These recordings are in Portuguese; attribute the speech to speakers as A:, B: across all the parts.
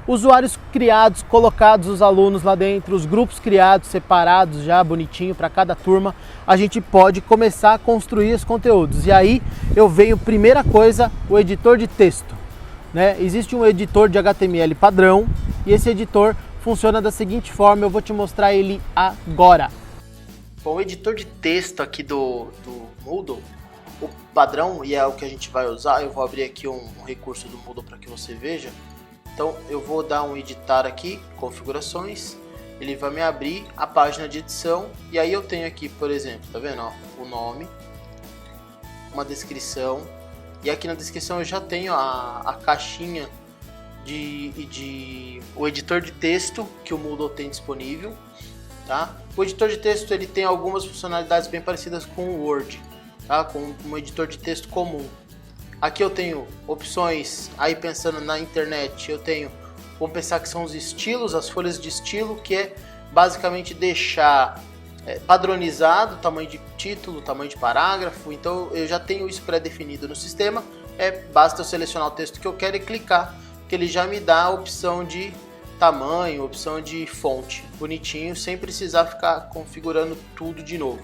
A: Usuários criados, colocados os alunos lá dentro, os grupos criados, separados já bonitinho para cada turma, a gente pode começar a construir os conteúdos. E aí eu venho, primeira coisa, o editor de texto, né? Existe um editor de HTML padrão e esse editor funciona da seguinte forma, eu vou te mostrar ele agora. Bom, o editor de texto aqui do Moodle, o padrão, e é o que a gente vai usar, eu vou abrir aqui um recurso do Moodle para que você veja. Então eu vou dar um editar aqui, configurações, ele vai me abrir a página de edição e aí eu tenho aqui, por exemplo, tá vendo, ó, o nome, uma descrição e aqui na descrição eu já tenho a caixinha o editor de texto que o Moodle tem disponível, tá? O editor de texto ele tem algumas funcionalidades bem parecidas com o Word, tá? Com um editor de texto comum. Aqui eu tenho opções, aí pensando na internet, vamos pensar que são os estilos, as folhas de estilo, que é basicamente deixar padronizado o tamanho de título, tamanho de parágrafo, então eu já tenho isso pré-definido no sistema, basta eu selecionar o texto que eu quero e clicar, que ele já me dá a opção de tamanho, opção de fonte, bonitinho, sem precisar ficar configurando tudo de novo,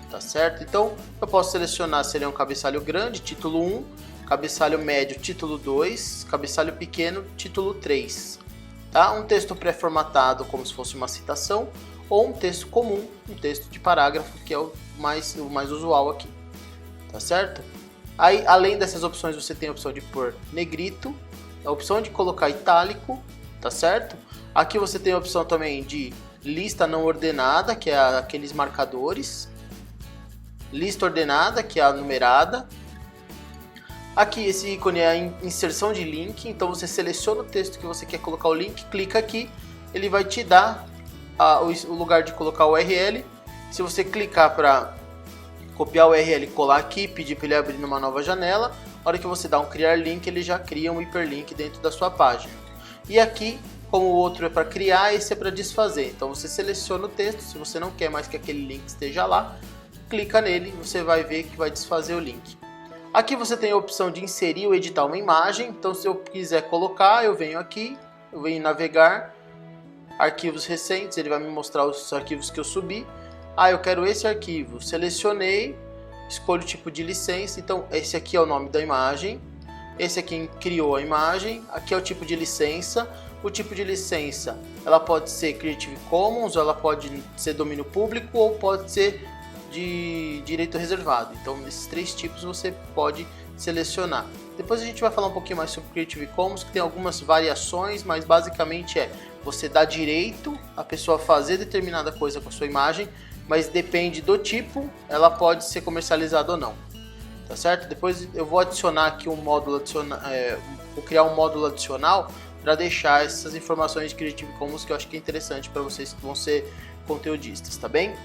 A: tá certo? Então eu posso selecionar se ele é um cabeçalho grande, título 1, cabeçalho médio, título 2, cabeçalho pequeno, título 3. Tá? Um texto pré-formatado como se fosse uma citação, ou um texto comum, um texto de parágrafo, que é o mais usual aqui. Tá certo? Aí, além dessas opções, você tem a opção de pôr negrito, a opção de colocar itálico, tá certo? Aqui você tem a opção também de lista não ordenada, que é aqueles marcadores, lista ordenada, que é a numerada. Aqui esse ícone é a inserção de link, então você seleciona o texto que você quer colocar o link, clica aqui, ele vai te dar o lugar de colocar o URL. Se você clicar para copiar o URL e colar aqui, pedir para ele abrir numa nova janela, na hora que você dá um criar link, ele já cria um hiperlink dentro da sua página. E aqui, como o outro é para criar, esse é para desfazer. Então você seleciona o texto, se você não quer mais que aquele link esteja lá, clica nele, você vai ver que vai desfazer o link. Aqui você tem a opção de inserir ou editar uma imagem, então se eu quiser colocar, eu venho aqui, eu venho em navegar, arquivos recentes, ele vai me mostrar os arquivos que eu subi. Eu quero esse arquivo, selecionei, escolho o tipo de licença, então esse aqui é o nome da imagem, esse aqui criou a imagem, aqui é o tipo de licença. O tipo de licença, ela pode ser Creative Commons, ou ela pode ser domínio público, ou pode ser de direito reservado. Então esses três tipos você pode selecionar. Depois a gente vai falar um pouquinho mais sobre Creative Commons, que tem algumas variações, mas basicamente você dá direito a pessoa fazer determinada coisa com a sua imagem, mas depende do tipo, ela pode ser comercializada ou não. Tá certo? Depois eu vou adicionar aqui um módulo adicional, vou criar um módulo adicional para deixar essas informações de Creative Commons que eu acho que é interessante para vocês que vão ser conteudistas, tá bem?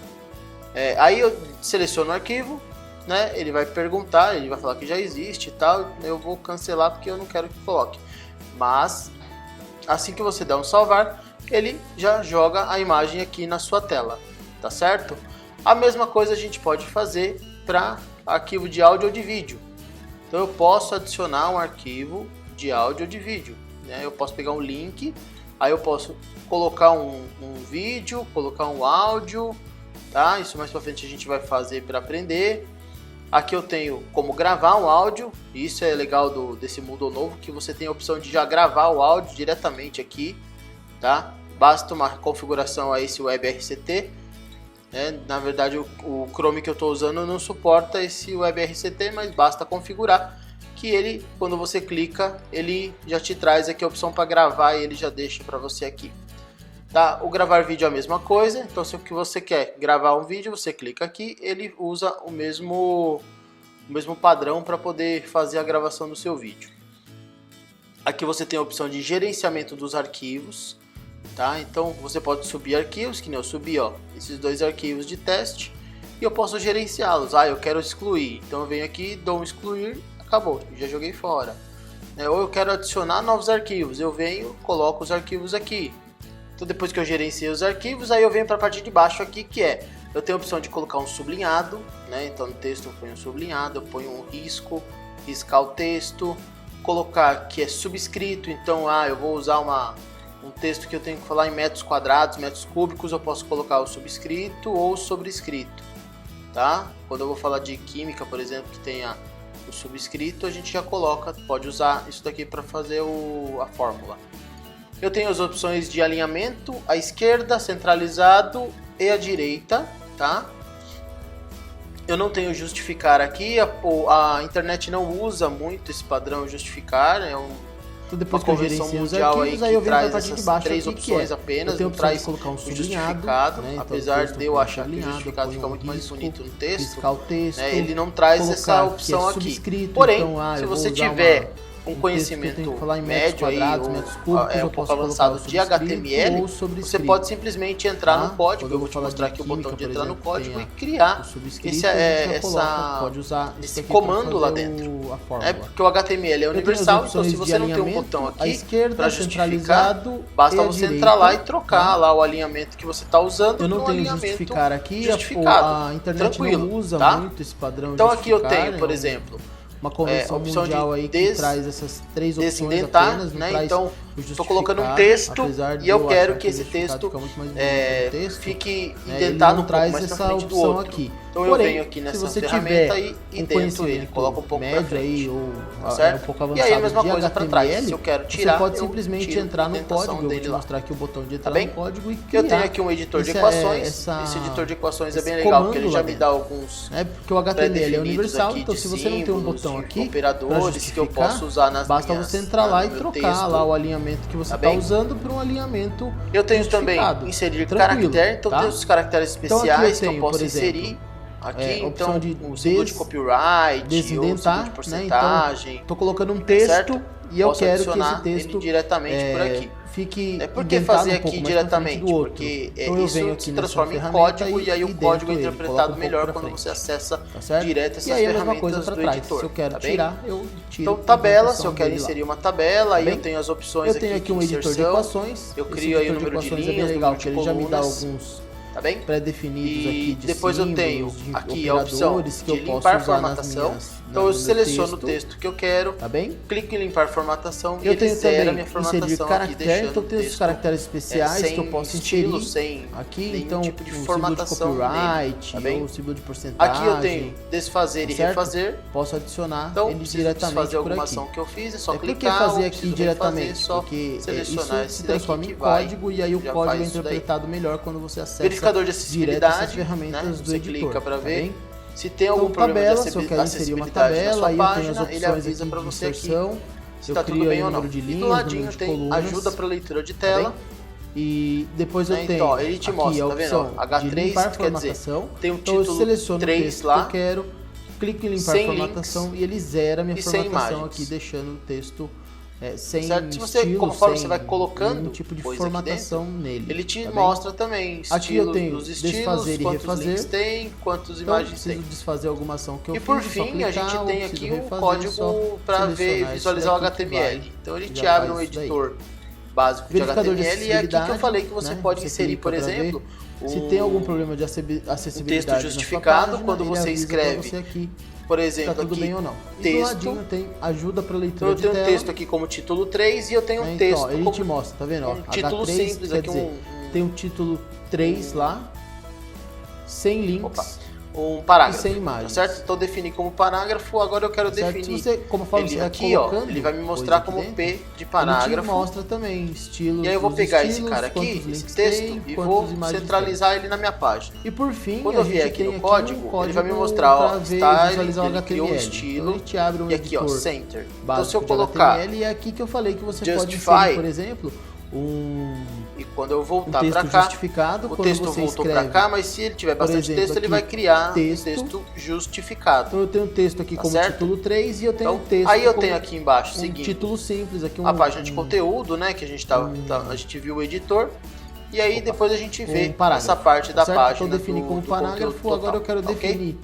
A: Aí eu seleciono o arquivo, né? Ele vai perguntar, ele vai falar que já existe e tal, eu vou cancelar porque eu não quero que coloque. Mas assim que você der um salvar, ele já joga a imagem aqui na sua tela, tá certo? A mesma coisa a gente pode fazer para arquivo de áudio ou de vídeo. Então eu posso adicionar um arquivo de áudio ou de vídeo, né? Eu posso pegar um link, aí eu posso colocar um vídeo, colocar um áudio, tá? Isso mais pra frente a gente vai fazer para aprender. Aqui eu tenho como gravar um áudio, e isso é legal desse Moodle novo, que você tem a opção de já gravar o áudio diretamente aqui, tá? Basta uma configuração a esse WebRTC, né? Na verdade o Chrome que eu estou usando não suporta esse WebRTC, mas basta configurar que ele, quando você clica, ele já te traz aqui a opção para gravar e ele já deixa para você aqui. Tá? O gravar vídeo é a mesma coisa, então se o que você quer gravar um vídeo, você clica aqui, ele usa o mesmo padrão para poder fazer a gravação do seu vídeo. Aqui você tem a opção de gerenciamento dos arquivos, tá? Então você pode subir arquivos, que nem eu subi, ó, esses dois arquivos de teste, e eu posso gerenciá-los. Eu quero excluir, então eu venho aqui, dou um excluir, acabou, já joguei fora. Ou eu quero adicionar novos arquivos, eu venho, coloco os arquivos aqui. Então depois que eu gerenciei os arquivos, aí eu venho para a parte de baixo aqui, que eu tenho a opção de colocar um sublinhado, né? Então no texto eu ponho um sublinhado, eu ponho um risco, riscar o texto, colocar que é subscrito, então eu vou usar um texto que eu tenho que falar em metros quadrados, metros cúbicos, eu posso colocar o subscrito ou o sobrescrito, tá? Quando eu vou falar de química, por exemplo, que tenha o subscrito, a gente já coloca, pode usar isso daqui para fazer a fórmula. Eu tenho as opções de alinhamento, à esquerda, centralizado e à direita, tá? Eu não tenho justificar aqui, a internet não usa muito esse padrão justificar, é
B: depois
A: uma
B: que
A: convenção mundial aí que traz essas três opções apenas, não traz
B: colocar um
A: justificado,
B: né? Então,
A: apesar de eu achar que o justificado fica muito mais bonito no texto, né? Ele não traz essa opção aqui. Porém, se você tiver um conhecimento médio aí, ou um pouco avançado de HTML, você pode simplesmente entrar no código. Eu vou te mostrar aqui o botão de entrar no código e criar esse comando lá dentro. Porque o HTML é universal, então se você não tem um botão aqui para justificar, basta você entrar lá e trocar lá o alinhamento que você está usando.
B: Eu não tenho justificar aqui, a internet não usa muito esse padrão.
A: Então aqui eu tenho, por exemplo,
B: uma convenção mundial aí que traz essas três opções
A: desindentar,
B: apenas,
A: né? Então, estou colocando um texto e eu quero que esse texto fique indentado um pouco mais pra frente do outro.
B: Aqui.
A: Então eu venho aqui nessa ferramenta e indento ele, coloco um pouco pra frente, certo? E aí a mesma coisa para trás, se eu quero tirar,
B: você pode simplesmente entrar no código, eu vou te mostrar aqui o botão de entrar no código e criar.
A: Eu tenho aqui um editor de equações, esse editor de equações é bem legal, porque ele já me dá alguns
B: porque o HTML é universal, então se você não tem um botão aqui,
A: operadores que eu posso usar nas
B: basta você entrar lá e trocar lá o alinhamento que você está usando para um alinhamento.
A: Eu tenho também inserir caractere, então tem os caracteres especiais que eu posso inserir aqui, então o símbolo de copyright,
B: desindentar,
A: de porcentagem.
B: Estou colocando um texto e eu quero que esse texto
A: diretamente por aqui.
B: Fique
A: por que fazer aqui diretamente? Porque
B: então
A: isso se transforma em código e aí o código é interpretado melhor quando você acessa direto essas ferramentas do editor.
B: Se eu quero tirar, eu tiro.
A: Então tabela, se eu quero inserir uma tabela, aí eu tenho as opções aqui.
B: Eu tenho aqui um editor de equações.
A: Eu crio aí o número de linhas,
B: legal, que ele já me dá alguns
A: tá bem?
B: Pré-definidos aqui de
A: depois eu tenho aqui a opção de
B: que eu
A: limpar formatação. Então eu seleciono o texto que eu quero,
B: tá bem?
A: clico em limpar formatação e
B: eu
A: ele
B: tenho
A: zera a minha formatação aqui, deixando
B: então tem os caracteres especiais que eu posso inserir
A: sem
B: aqui, então
A: tipo de formatação
B: de copyright,
A: tá bem?
B: ou símbolo de porcentagem.
A: Aqui eu tenho desfazer e refazer.
B: Posso adicionar
A: então,
B: ele diretamente
A: fazer
B: por
A: alguma
B: aqui.
A: ação que eu fiz, é só
B: clicar.
A: clicar.
B: Por que fazer aqui diretamente? Porque
A: selecionar
B: isso se transforma em código e aí o código é interpretado melhor quando você acessa
A: verificador de acessibilidade,
B: ferramentas do editor.
A: Clica para ver. Se tem algum problema de acessibilidade na sua página, ele avisa para você aqui se está tudo bem ou não. E do ladinho tem ajuda para leitura de tela.
B: E depois eu tenho
A: então, ele te mostra, tá vendo? H3 quer dizer, tem um título 3 lá.
B: Eu quero, clico em limpar formatação e ele zera minha formatação aqui, deixando o texto sem estilo,
A: conforme você vai colocando
B: nenhum tipo de formatação nele.
A: Ele te mostra também
B: aqui eu tenho
A: os estilos,
B: desfazer e refazer.
A: Links tem, quantas
B: então,
A: imagens tem.
B: Desfazer alguma ação que eu fiz.
A: E por fim, a gente tem aqui um código para visualizar o HTML. Então ele te abre um editor básico de HTML e é aqui que eu falei que você pode inserir, por exemplo,
B: se tem algum problema de acessibilidade,
A: texto justificado quando você escreve. Por exemplo,
B: tá tudo
A: aqui,
B: bem ou não.
A: texto,
B: tem ajuda para leitura de tela.
A: Eu tenho um texto aqui como título 3 e eu tenho um texto
B: ele
A: como
B: te mostra, tá vendo?
A: Um título
B: H3,
A: simples aqui,
B: tem um título 3 lá, sem links,
A: um parágrafo,
B: e sem imagens.
A: Tá certo? Então defini como parágrafo, agora eu quero definir
B: como eu falo,
A: ele aqui, ó, ele vai me mostrar como P de parágrafo.
B: Ele te mostra também estilos.
A: E aí eu vou pegar esse cara aqui, esse texto, e vou centralizar ele na minha página.
B: E por fim,
A: quando eu vier aqui no código, ele vai me mostrar, ó, style, ele criou um estilo,
B: ele te abre um
A: e aqui, ó, center. Então se eu
B: colocar HTML, é aqui que eu falei que você pode inserir, por exemplo,
A: e quando eu voltar para cá, o texto voltou para cá, mas se ele tiver bastante texto, ele vai criar um texto justificado.
B: Então eu tenho um texto aqui como título 3 e eu tenho um texto
A: aí eu tenho aqui embaixo seguinte,
B: título simples, aqui
A: a página de conteúdo, né, que a gente a gente viu o editor. E aí depois a gente vê essa parte da página.
B: Então eu defini como parágrafo, agora eu quero definir